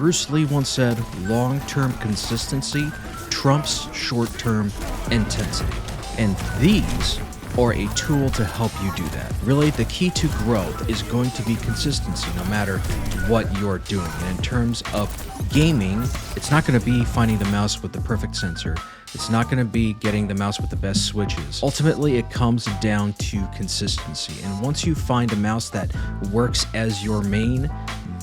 Bruce Lee once said, long-term consistency trumps short-term intensity. And these are a tool to help you do that. Really, the key to growth is going to be consistency no matter what you're doing. And in terms of gaming, it's not going to be finding the mouse with the perfect sensor. It's not going to be getting the mouse with the best switches. Ultimately, it comes down to consistency. And once you find a mouse that works as your main,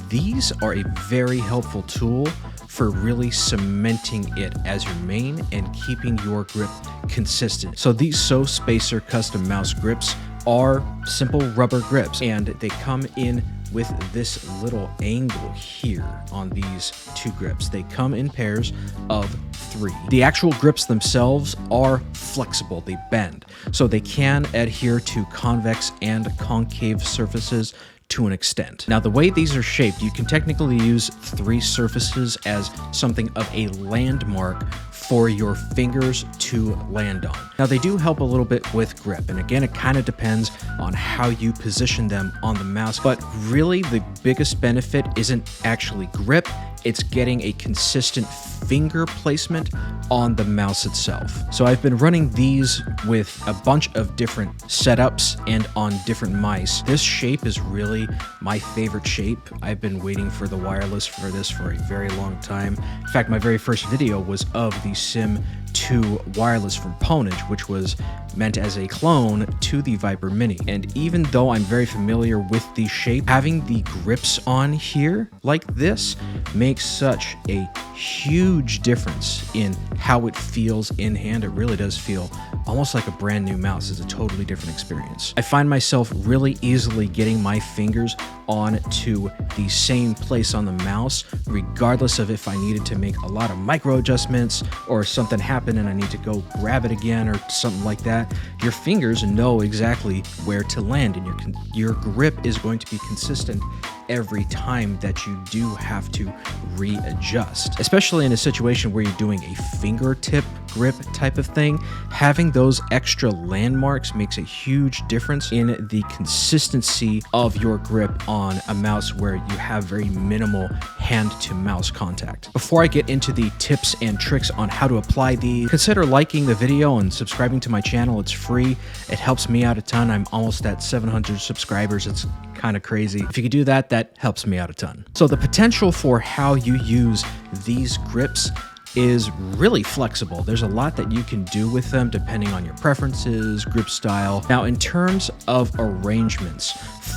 these are a very helpful tool for really cementing it as your main and keeping your grip consistent. So these SoSpacer custom mouse grips are simple rubber grips, and they come in with this little angle here on these two grips. They come in pairs of 3. The actual grips themselves are flexible, they bend, so they can adhere to convex and concave surfaces to an extent. Now, the way these are shaped, you can technically use 3 surfaces as something of a landmark for your fingers to land on. Now, they do help a little bit with grip, and again, it kind of depends on how you position them on the mouse, but really the biggest benefit isn't actually grip, it's getting a consistent finger placement on the mouse itself. So I've been running these with a bunch of different setups and on different mice. This shape is really my favorite shape. I've been waiting for the wireless for this for a very long time. In fact, my very first video was of the Sim 2 wireless from Ponage, which was meant as a clone to the Viper Mini. And even though I'm very familiar with the shape, having the grips on here like this makes such a huge difference in how it feels in hand. It really does feel almost like a brand new mouse. It's a totally different experience. I find myself really easily getting my fingers onto the same place on the mouse, regardless of if I needed to make a lot of micro adjustments or something happened and I need to go grab it again or something like that. Your fingers know exactly where to land, and your grip is going to be consistent every time that you do have to readjust. Especially in a situation where you're doing a fingertip grip type of thing, having those extra landmarks makes a huge difference in the consistency of your grip on a mouse where you have very minimal hand to mouse contact. Before I get into the tips and tricks on how to apply these, consider liking the video and subscribing to my channel. It's free. It helps me out a ton. I'm almost at 700 subscribers. It's kind of crazy. If you could do that, that helps me out a ton. So the potential for how you use these grips is really flexible. There's a lot that you can do with them depending on your preferences, grip style. Now, in terms of arrangements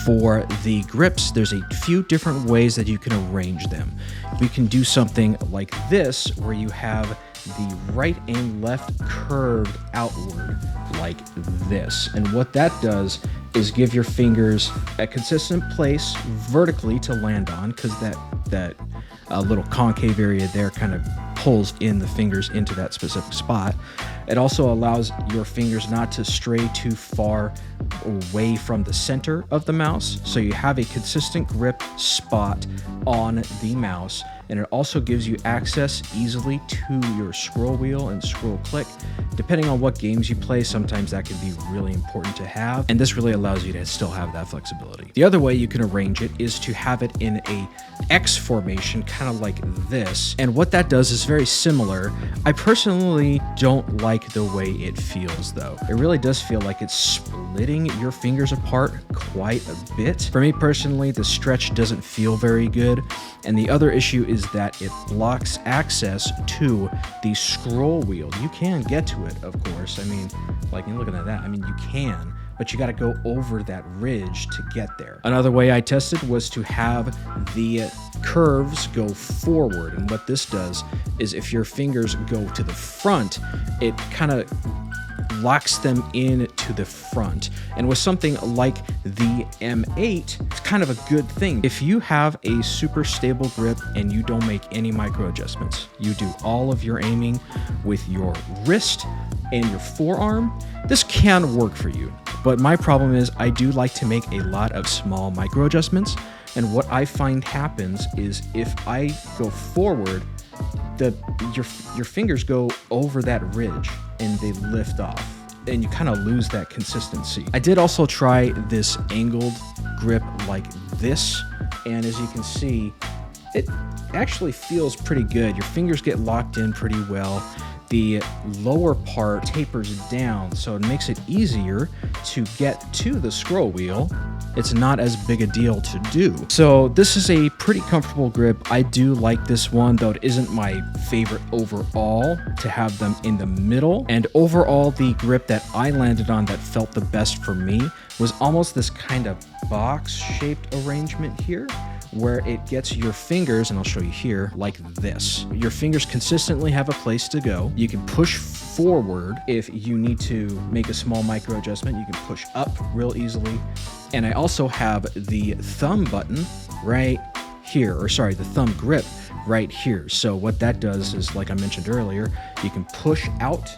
for the grips, there's a few different ways that you can arrange them. We can do something like this, where you have the right and left curved outward like this. And what that does is give your fingers a consistent place vertically to land on, because that little concave area there kind of pulls in the fingers into that specific spot. It also allows your fingers not to stray too far away from the center of the mouse, so you have a consistent grip spot on the mouse. And it also gives you access easily to your scroll wheel and scroll click. Depending on what games you play, sometimes that can be really important to have, and this really allows you to still have that flexibility. The other way you can arrange it is to have it in a X formation, kind of like this, and what that does is very similar. I personally don't like the way it feels, though. It really does feel like it's splitting your fingers apart quite a bit. For me personally, the stretch doesn't feel very good, and the other issue is that it blocks access to the scroll wheel. You can get to it, of course. I mean, like, you're looking at that. I mean, you can, but you got to go over that ridge to get there. Another way I tested was to have the curves go forward. And what this does is if your fingers go to the front, it kind of locks them in to the front. And with something like the M8, it's kind of a good thing. If you have a super stable grip and you don't make any micro adjustments, you do all of your aiming with your wrist and your forearm, this can work for you. But my problem is I do like to make a lot of small micro adjustments. And what I find happens is if I go forward, your fingers go over that ridge and they lift off, and you kind of lose that consistency. I did also try this angled grip like this, and as you can see, it actually feels pretty good. Your fingers get locked in pretty well. The lower part tapers down, so it makes it easier to get to the scroll wheel. It's not as big a deal to do. So this is a pretty comfortable grip. I do like this one, though it isn't my favorite overall to have them in the middle. And overall, the grip that I landed on that felt the best for me was almost this kind of box-shaped arrangement here, where it gets your fingers, and I'll show you here, like this. Your fingers consistently have a place to go. You can push forward if you need to make a small micro adjustment. You can push up real easily. And I also have the thumb button right here, or sorry, the thumb grip right here. So what that does is, like I mentioned earlier, you can push out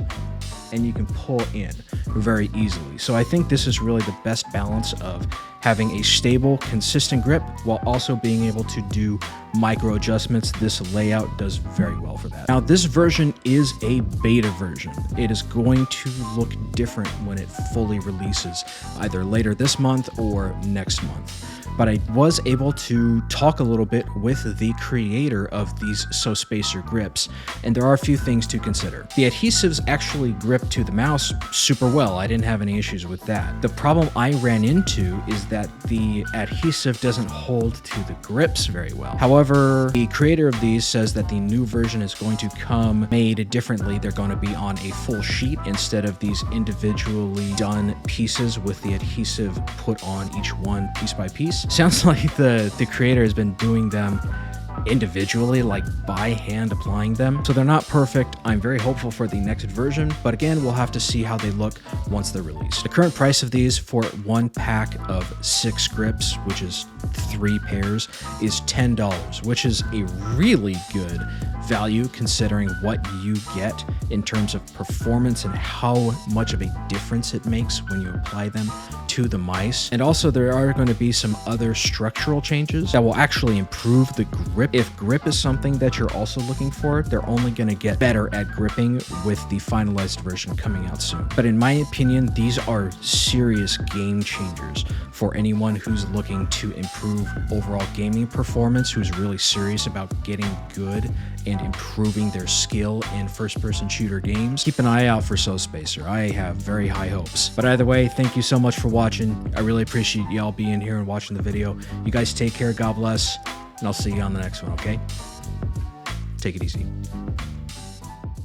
and you can pull in very easily. So I think this is really the best balance of having a stable, consistent grip while also being able to do micro adjustments. This layout does very well for that. Now, this version is a beta version. It is going to look different when it fully releases, either later this month or next month. But I was able to talk a little bit with the creator of these SoSpacer grips, and there are a few things to consider. The adhesives actually grip to the mouse super well. I didn't have any issues with that. The problem I ran into is that the adhesive doesn't hold to the grips very well. However, the creator of these says that the new version is going to come made differently. They're going to be on a full sheet instead of these individually done pieces with the adhesive put on each one piece by piece. Sounds like the creator has been doing them individually, like by hand applying them. So they're not perfect. I'm very hopeful for the next version, but again, we'll have to see how they look once they're released. The current price of these for one pack of 6 grips, which is 3 pairs, is $10, which is a really good value considering what you get in terms of performance and how much of a difference it makes when you apply them to the mice. And also there are going to be some other structural changes that will actually improve the grip. If grip is something that you're also looking for, they're only going to get better at gripping with the finalized version coming out soon. But in my opinion, these are serious game changers for anyone who's looking to improve overall gaming performance, who's really serious about getting good and improving their skill in first-person shooter games. Keep an eye out for SoSpacer. I have very high hopes. But either way, thank you so much for watching. I really appreciate y'all being here and watching the video. You guys take care, God bless, and I'll see you on the next one, okay? Take it easy.